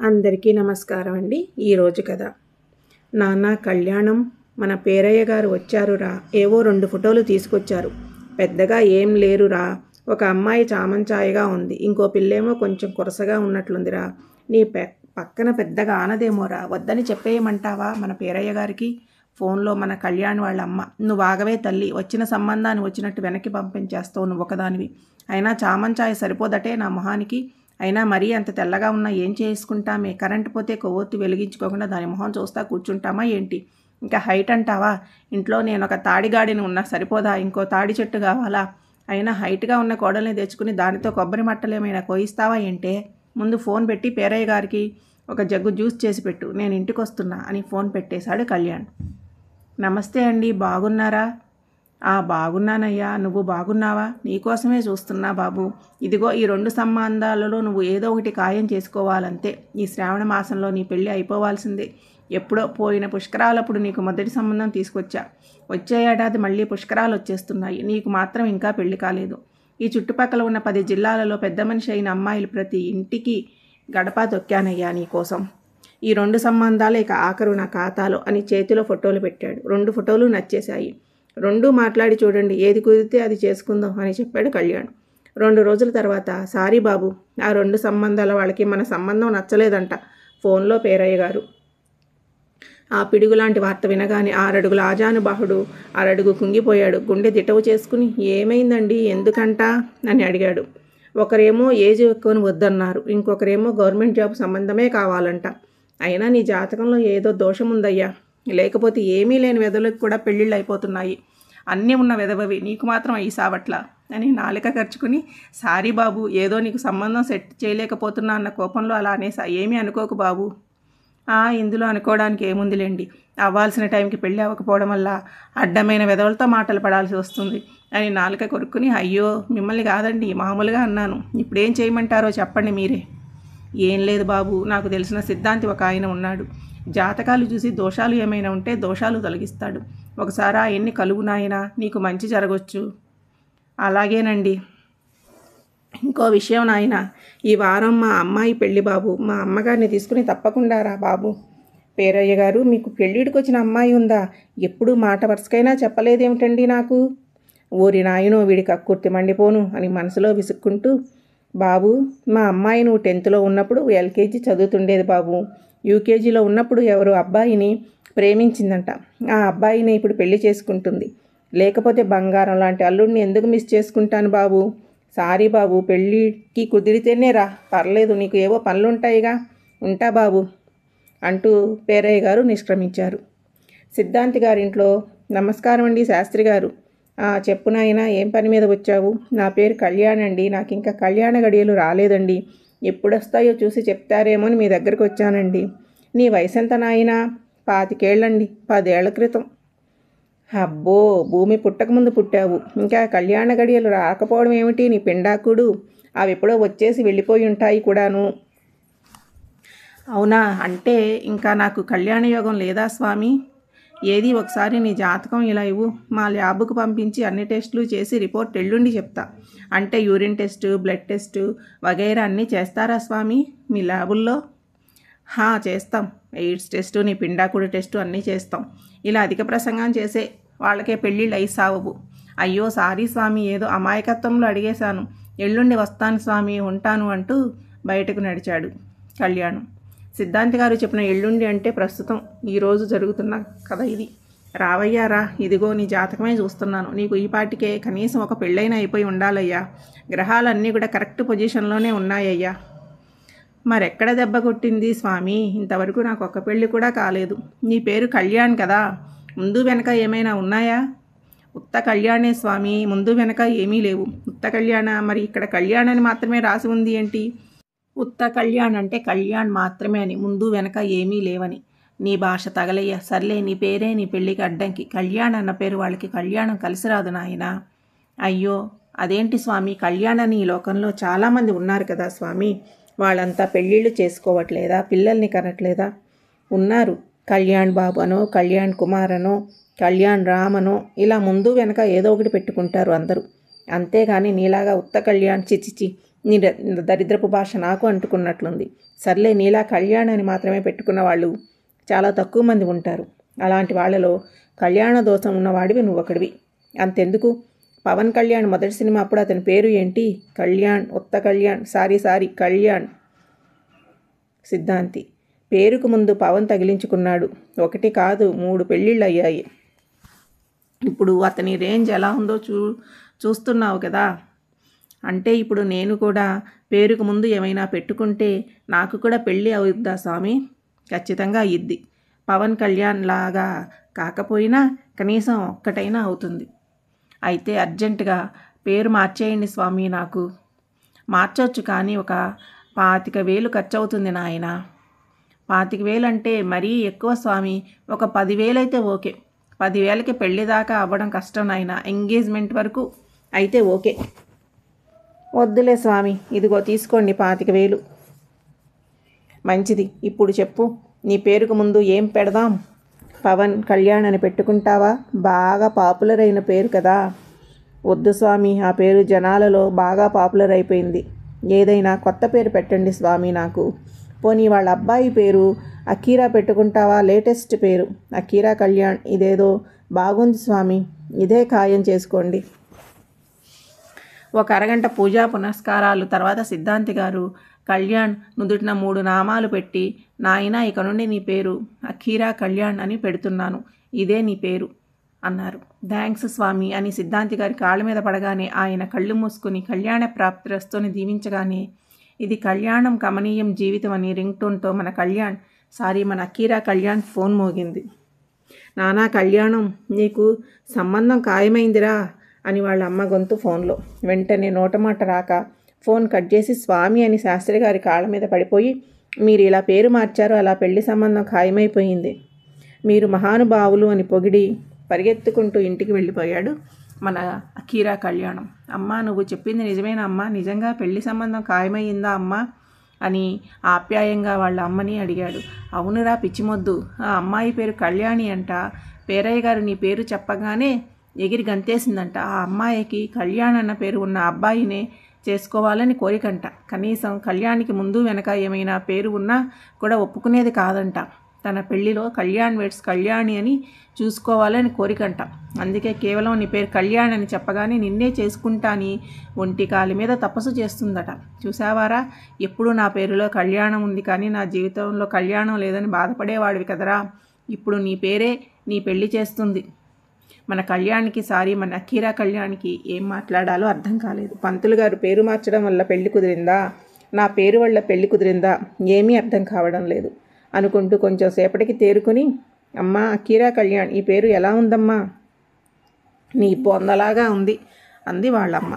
అందరికీ నమస్కారం అండి. ఈరోజు కథ. నాన్న కళ్యాణం, మన పేరయ్య గారు వచ్చారురా. ఏవో 2 ఫోటోలు తీసుకొచ్చారు. పెద్దగా ఏం లేరురా. ఒక అమ్మాయి చామంచాయగా ఉంది, ఇంకో పిల్లేమో కొంచెం కురసగా ఉన్నట్లుందిరా. నీ పక్కన పెద్దగా ఆనదేమోరా. వద్దని చెప్పేయమంటావా మన పేరయ్య గారికి? ఫోన్లో మన కళ్యాణ్ వాళ్ళ అమ్మ. నువ్వు ఆగవే తల్లి, వచ్చిన సంబంధాన్ని వచ్చినట్టు వెనక్కి పంపించేస్తావు నువ్వు ఒకదానివి. అయినా చామంచాయ సరిపోదటే నా మొహానికి. అయినా మరీ అంత తెల్లగా ఉన్నా ఏం చేసుకుంటామే? కరెంటు పోతే కొవ్వొత్తి వెలిగించుకోకుండా దాని మొహం చూస్తా కూర్చుంటామా ఏంటి? ఇంకా హైట్ అంటావా? ఇంట్లో నేను ఒక తాడిగాడిని ఉన్నా సరిపోదా? ఇంకో తాడి చెట్టు కావాలా? అయినా హైట్గా ఉన్న కోడల్ని తెచ్చుకుని దానితో కొబ్బరి మట్టలేమైనా కోయిస్తావా ఏంటే? ముందు ఫోన్ పెట్టి పేరయ్య గారికి ఒక జగ్గు జ్యూస్ చేసి పెట్టు, నేను ఇంటికి వస్తున్నా అని ఫోన్ పెట్టేశాడు కళ్యాణ్. నమస్తే అండి, బాగున్నారా? బాగున్నానయ్యా, నువ్వు బాగున్నావా? నీకోసమే చూస్తున్నా బాబు. ఇదిగో ఈ 2 సంబంధాలలో నువ్వు ఏదో ఒకటి ఖాయం చేసుకోవాలంతే. ఈ శ్రావణ మాసంలో నీ పెళ్ళి అయిపోవాల్సిందే. ఎప్పుడో పోయిన పుష్కరాలప్పుడు నీకు మొదటి సంబంధం తీసుకొచ్చా. వచ్చే ఏడాది మళ్ళీ పుష్కరాలు వచ్చేస్తున్నాయి. నీకు మాత్రం ఇంకా పెళ్లి కాలేదు. ఈ చుట్టుపక్కల ఉన్న 10 జిల్లాలలో పెద్ద మనిషి అయిన అమ్మాయిలు ప్రతి ఇంటికి గడప తొక్కానయ్యా నీకోసం. ఈ 2 సంబంధాలు ఇక ఆఖరు నా ఖాతాలో అని చేతిలో ఫోటోలు పెట్టాడు. 2 ఫోటోలు నచ్చేశాయి. 2 మాట్లాడి చూడండి, ఏది కుదిరితే అది చేసుకుందాం అని చెప్పాడు కళ్యాణ్. 2 రోజుల తర్వాత, సారీ బాబు, ఆ 2 సంబంధాల వాళ్ళకి మన సంబంధం నచ్చలేదంట ఫోన్లో పేరయ్య గారు. ఆ పిడుగులాంటి వార్త వినగానే 6 అడుగుల ఆజానుబాహుడు అరడుగు కుంగిపోయాడు. గుండె దిటవు చేసుకుని, ఏమైందండి, ఎందుకంట అని అడిగాడు. ఒకరేమో ఏజ్ ఎక్కువని వద్దన్నారు, ఇంకొకరేమో గవర్నమెంట్ జాబ్ సంబంధమే కావాలంట. అయినా నీ జాతకంలో ఏదో దోషం ఉందయ్యా. లేకపోతే ఏమీ లేని వెధవలకు కూడా పెళ్ళిళ్ళు అయిపోతున్నాయి. అన్నీ ఉన్న వెధవవి నీకు మాత్రం అయి సావట్లా అని నాలిక ఖర్చుకుని, సారీ బాబు, ఏదో నీకు సంబంధం సెట్ చేయలేకపోతున్నా అన్న కోపంలో అలా అనేసా. ఏమీ అనుకోకు బాబు. ఇందులో అనుకోవడానికి ఏముందిలేండి. అవ్వాల్సిన టైంకి పెళ్ళి అవ్వకపోవడం వల్ల అడ్డమైన వెధవలతో మాటలు పడాల్సి వస్తుంది అని నాలుక కొరుక్కుని, అయ్యో మిమ్మల్ని కాదండి, మామూలుగా అన్నాను. ఇప్పుడేం చేయమంటారో చెప్పండి మీరే. ఏం లేదు బాబు, నాకు తెలిసిన సిద్ధాంతి ఒక ఆయన ఉన్నాడు. జాతకాలు చూసి దోషాలు ఏమైనా ఉంటే దోషాలు తొలగిస్తాడు. ఒకసారి ఆయన్ని కలుగు నాయనా, నీకు మంచి జరగవచ్చు. అలాగేనండి. ఇంకో విషయం నాయన, ఈ వారం మా అమ్మాయి పెళ్ళి బాబు. మా అమ్మగారిని తీసుకుని తప్పకుండా రా బాబు. పేరయ్య గారు, మీకు పెళ్ళిడికి వచ్చిన అమ్మాయి ఉందా? ఎప్పుడూ మాట వరుసకైనా చెప్పలేదేమిటండి నాకు? ఓరి నాయనో, వీడి కక్కుర్తి మండిపోను అని మనసులో విసుక్కుంటూ, బాబు, మా అమ్మాయి నువ్వు 10th ఉన్నప్పుడు LKG చదువుతుండేది బాబు. UKGలో ఉన్నప్పుడు ఎవరో అబ్బాయిని ప్రేమించిందంట. ఆ అబ్బాయిని ఇప్పుడు పెళ్లి చేసుకుంటుంది. లేకపోతే బంగారం లాంటి అల్లుడిని ఎందుకు మిస్ చేసుకుంటాను బాబు. సారీ బాబు, పెళ్ళికి కుదిరితేనే రా, పర్లేదు, నీకు ఏవో పనులుంటాయిగా. ఉంటా బాబు అంటూ పేరయ్య గారు నిష్క్రమించారు. సిద్ధాంతి గారింట్లో, నమస్కారం అండి శాస్త్రి గారు. చెప్పు నాయనా, ఏం పని మీద వచ్చావు? నా పేరు కళ్యాణ్ అండి, నాకు ఇంకా కళ్యాణ గడియలు రాలేదండి. ఎప్పుడొస్తాయో చూసి చెప్తారేమో అని మీ దగ్గరికి వచ్చానండి. నీ వయసు ఎంత నాయనా? 25 ఏళ్ళండి, 10 ఏళ్ల క్రితం. అబ్బో, భూమి పుట్టకముందు పుట్టావు. ఇంకా కళ్యాణ గడియలు రాకపోవడం ఏమిటి నీ పిండాకుడు? అవి ఎప్పుడో వచ్చేసి వెళ్ళిపోయి ఉంటాయి కూడాను. అవునా? అంటే ఇంకా నాకు కళ్యాణ యోగం లేదా స్వామి? ఏది ఒకసారి నీ జాతకం ఇలా ఇవ్వు, మా ల్యాబ్కు పంపించి అన్ని టెస్టులు చేసి రిపోర్ట్ ఎల్లుండి చెప్తా. అంటే యూరిన్ టెస్టు, బ్లడ్ టెస్టు వగైరా అన్నీ చేస్తారా స్వామి మీ ల్యాబుల్లో? చేస్తాం. ఎయిడ్స్ టెస్టు, నీ పిండాకుడు టెస్టు అన్నీ చేస్తాం. ఇలా అధిక ప్రసంగం చేసే వాళ్ళకే పెళ్ళిళ్ళు అయి సావవు. అయ్యో సారీ స్వామి, ఏదో అమాయకత్వంలో అడిగేశాను. ఎల్లుండి వస్తాను స్వామి, ఉంటాను అంటూ బయటకు నడిచాడు కళ్యాణ్. సిద్ధాంతి గారు చెప్పిన ఎల్లుండి అంటే ప్రస్తుతం ఈరోజు జరుగుతున్న కథ ఇది. రావయ్యా రా, ఇదిగో నీ జాతకమే చూస్తున్నాను. నీకు ఈ పాటికే కనీసం ఒక పెళ్ళైనా అయిపోయి ఉండాలయ్యా. గ్రహాలన్నీ కూడా కరెక్ట్ పొజిషన్లోనే ఉన్నాయ్యా. మరెక్కడ దెబ్బ కొట్టింది స్వామి? ఇంతవరకు నాకు ఒక్క పెళ్ళి కూడా కాలేదు. నీ పేరు కళ్యాణ్ కదా, ముందు వెనక ఏమైనా ఉన్నాయా? ఉత్త కళ్యాణే స్వామి, ముందు వెనక ఏమీ లేవు. ఉత్త కళ్యాణ? మరి ఇక్కడ కళ్యాణ్ అని మాత్రమే రాసి ఉంది ఏంటి? ఉత్త కళ్యాణ్ అంటే కళ్యాణ్ మాత్రమే అని, ముందు వెనక ఏమీ లేవని. నీ భాష తగలయ్యా. సర్లే, నీ పేరే నీ పెళ్ళికి అడ్డంకి. కళ్యాణ్ అన్న పేరు వాళ్ళకి కళ్యాణం కలిసి రాదు నాయనా. అయ్యో అదేంటి స్వామి, కళ్యాణ్ అని ఈ లోకంలో చాలామంది ఉన్నారు కదా స్వామి. వాళ్ళంతా పెళ్ళిళ్ళు చేసుకోవట్లేదా? పిల్లల్ని కనట్లేదా? ఉన్నారు. కళ్యాణ్ బాబు అనో, కళ్యాణ్ కుమార్ అనో, కళ్యాణ్ రామ్ అనో, ఇలా ముందు వెనక ఏదో ఒకటి పెట్టుకుంటారు అందరూ. అంతేగాని నీలాగా ఉత్త కళ్యాణ్, చిచిచి, నీ దరిద్రపు భాష నాకు అంటుకున్నట్లుంది. సర్లే, నీలా కళ్యాణ్ అని మాత్రమే పెట్టుకున్న వాళ్ళు చాలా తక్కువ మంది ఉంటారు. అలాంటి వాళ్ళలో కళ్యాణ దోషం ఉన్నవాడివి నువ్వొకడివి. అంతెందుకు, పవన్ కళ్యాణ్ మొదటి సినిమా అప్పుడు అతని పేరు ఏంటి? కళ్యాణ్, ఉత్త కళ్యాణ్, సారీ కళ్యాణ్. సిద్ధాంతి: పేరుకు ముందు పవన్ తగిలించుకున్నాడు. 1 కాదు 3 పెళ్ళిళ్ళు అయ్యాయి. ఇప్పుడు అతని రేంజ్ ఎలా ఉందో చూస్తున్నావు కదా. అంటే ఇప్పుడు నేను కూడా పేరుకు ముందు ఏమైనా పెట్టుకుంటే నాకు కూడా పెళ్ళి అవుద్దా స్వామి? ఖచ్చితంగా అయ్యిద్ది. పవన్ కళ్యాణ్ లాగా కాకపోయినా కనీసం ఒక్కటైనా అవుతుంది. అయితే అర్జెంటుగా పేరు మార్చేయండి స్వామి. నాకు మార్చొచ్చు, కానీ ఒక 25,000 ఖర్చు అవుతుంది నాయన. 25,000 అంటే మరీ ఎక్కువ స్వామి. ఒక 10,000 అయితే ఓకే. 10,000కి పెళ్లి దాకా అవ్వడం కష్టం నాయన. ఎంగేజ్మెంట్ వరకు అయితే ఓకే. వద్దులే స్వామి, ఇదిగో తీసుకోండి 25,000. మంచిది, ఇప్పుడు చెప్పు, నీ పేరుకు ముందు ఏం పెడదాం? పవన్ కళ్యాణ్ అని పెట్టుకుంటావా? బాగా పాపులర్ అయిన పేరు కదా. వద్దు స్వామి, ఆ పేరు జనాలలో బాగా పాపులర్ అయిపోయింది. ఏదైనా కొత్త పేరు పెట్టండి స్వామి నాకు. పోనీ వాళ్ళ అబ్బాయి పేరు అకీరా పెట్టుకుంటావా? లేటెస్ట్ పేరు అకీరా కళ్యాణ్. ఇదేదో బాగుంది స్వామి, ఇదే ఖాయం చేసుకోండి. ఒక అరగంట పూజా పునస్కారాలు తర్వాత సిద్ధాంతి గారు కళ్యాణ్ నుదుటిన 3 నామాలు పెట్టి, నాయనా ఇక నుండి నీ పేరు అఖీరా కళ్యాణ్ అని పెడుతున్నాను, ఇదే నీ పేరు అన్నారు. థ్యాంక్స్ స్వామి అని సిద్ధాంతి గారి కాళ్ళ మీద పడగానే ఆయన కళ్ళు మూసుకుని కళ్యాణ ప్రాప్తిరస్తుని దీవించగానే, ఇది కళ్యాణం కమనీయం జీవితం అని రింగ్ టోన్తో మన అఖీరా కళ్యాణ్ ఫోన్ మోగింది. నానా కళ్యాణం, నీకు సంబంధం ఖాయమైందిరా అని వాళ్ళ అమ్మ గొంతు ఫోన్లో. వెంటనే నోటమాట రాక ఫోన్ కట్ చేసి స్వామి అని శాస్త్రి గారి కాళ్ళ మీద పడిపోయి, మీరు ఇలా పేరు మార్చారు, అలా పెళ్లి సంబంధం ఖాయమైపోయింది. మీరు మహానుభావులు అని పొగిడి పరిగెత్తుకుంటూ ఇంటికి వెళ్ళిపోయాడు మన అఖీరా కళ్యాణం. అమ్మ, నువ్వు చెప్పింది నిజమేనా అమ్మ? నిజంగా పెళ్లి సంబంధం ఖాయమైందా అమ్మ అని ఆప్యాయంగా వాళ్ళ అమ్మని అడిగాడు. అవునురా పిచ్చిమొద్దు, ఆ అమ్మాయి పేరు కళ్యాణి అంట. పేరయ్య గారు నీ పేరు చెప్పగానే ఎగిరి గంతేసిందంట. ఆ అమ్మాయికి కళ్యాణ్ అన్న పేరు ఉన్న అబ్బాయినే చేసుకోవాలని కోరికంట. కనీసం కళ్యాణికి ముందు వెనక ఏమైనా పేరు ఉన్నా కూడా ఒప్పుకునేది కాదంట. తన పెళ్లిలో కళ్యాణ్ వెడ్స్ కళ్యాణి అని చూసుకోవాలని కోరికంట. అందుకే కేవలం నీ పేరు కళ్యాణ్ అని చెప్పగానే నిన్నే చేసుకుంటాని ఒంటి కాలి మీద తపస్సు చేస్తుందట. చూసావారా, ఎప్పుడు నా పేరులో కళ్యాణం ఉంది కానీ నా జీవితంలో కళ్యాణం లేదని బాధపడేవాడివి కదరా. ఇప్పుడు నీ పేరే నీ పెళ్లి చేస్తుంది. మన అఖీరా కళ్యాణ్కి ఏం మాట్లాడాలో అర్థం కాలేదు. పంతులు గారు పేరు మార్చడం వల్ల పెళ్లి కుదిరిందా, నా పేరు వల్ల పెళ్లి కుదిరిందా, ఏమీ అర్థం కావడం లేదు అనుకుంటూ కొంచెం సేపటికి తేరుకుని, అమ్మా అఖీరా కళ్యాణ్, ఈ పేరు ఎలా ఉందమ్మా? నీ బొందలాగా ఉంది అంది వాళ్ళమ్మ.